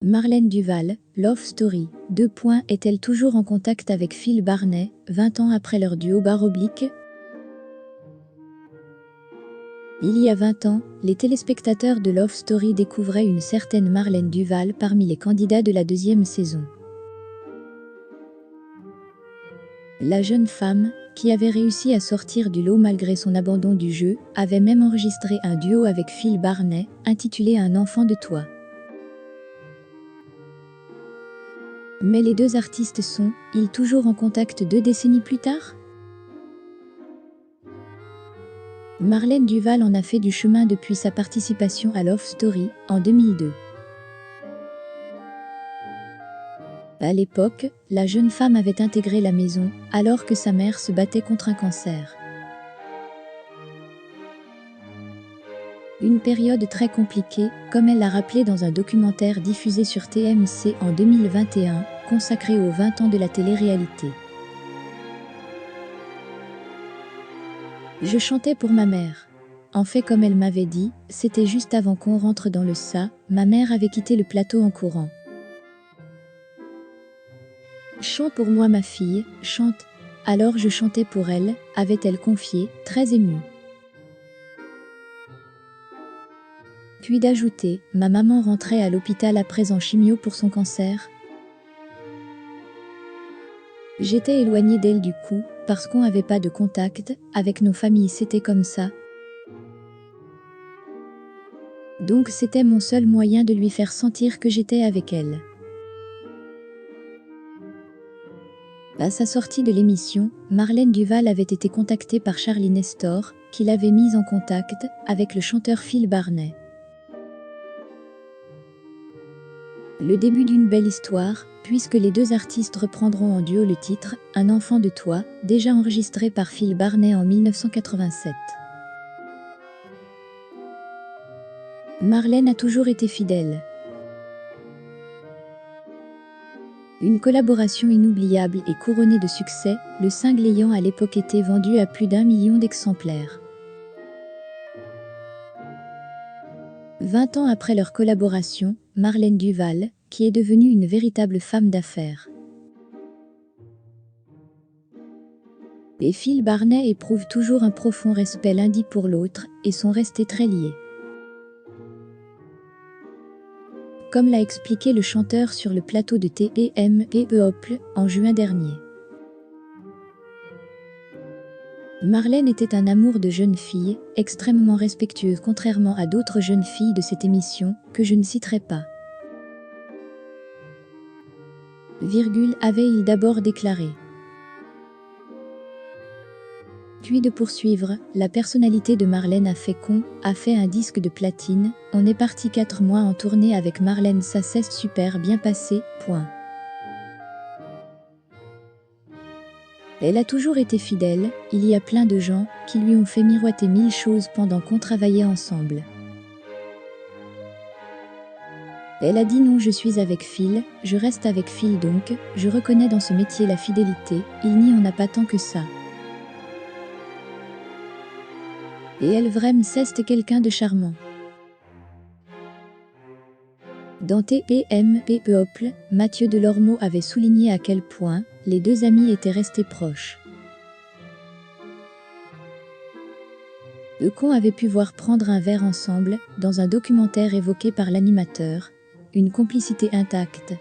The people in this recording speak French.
Marlène Duval, Love Story. Est-elle toujours en contact avec Phil Barnet, 20 ans après leur duo /? Il y a 20 ans, les téléspectateurs de Love Story découvraient une certaine Marlène Duval parmi les candidats de la deuxième saison. La jeune femme, qui avait réussi à sortir du lot malgré son abandon du jeu, avait même enregistré un duo avec Phil Barnet, intitulé Un enfant de toi. Mais les deux artistes sont-ils toujours en contact 2 décennies plus tard? Marlène Duval en a fait du chemin depuis sa participation à Love Story, en 2002. À l'époque, la jeune femme avait intégré la maison, alors que sa mère se battait contre un cancer. Une période très compliquée, comme elle l'a rappelé dans un documentaire diffusé sur TMC en 2021, consacré aux 20 ans de la télé-réalité. Je chantais pour ma mère. En fait, comme elle m'avait dit, c'était juste avant qu'on rentre dans le SA, ma mère avait quitté le plateau en courant. Chante pour moi ma fille, chante. Alors je chantais pour elle, avait-elle confié, très émue. Puis d'ajouter, ma maman rentrait à l'hôpital après en chimio pour son cancer. J'étais éloignée d'elle du coup, parce qu'on n'avait pas de contact, avec nos familles c'était comme ça. Donc c'était mon seul moyen de lui faire sentir que j'étais avec elle. À sa sortie de l'émission, Marlène Duval avait été contactée par Charlie Nestor, qui l'avait mise en contact avec le chanteur Phil Barnet. Le début d'une belle histoire, puisque les deux artistes reprendront en duo le titre « Un enfant de toi », déjà enregistré par Phil Barnet en 1987. Marlène a toujours été fidèle. Une collaboration inoubliable et couronnée de succès, le single ayant à l'époque été vendu à plus d'1 million d'exemplaires. 20 ans après leur collaboration, Marlène Duval, qui est devenue une véritable femme d'affaires. Et Phil Barnet éprouvent toujours un profond respect l'un dit pour l'autre et sont restés très liés. Comme l'a expliqué le chanteur sur le plateau de TMC en juin dernier. Marlène était un amour de jeune fille, extrêmement respectueuse contrairement à d'autres jeunes filles de cette émission, que je ne citerai pas. Avait-il d'abord déclaré. Puis de poursuivre, la personnalité de Marlène a fait un disque de platine, on est parti 4 mois en tournée avec Marlène, ça s'est super bien passé, point. Elle a toujours été fidèle, il y a plein de gens qui lui ont fait miroiter 1000 choses pendant qu'on travaillait ensemble. Elle a dit non, je suis avec Phil, je reste avec Phil donc, je reconnais dans ce métier la fidélité, il n'y en a pas tant que ça. Et elle vraiment c'est quelqu'un de charmant. Dans TMC, Mathieu Delormeau avait souligné à quel point les deux amis étaient restés proches. Qu'on avait pu voir prendre un verre ensemble, dans un documentaire évoqué par l'animateur, une complicité intacte.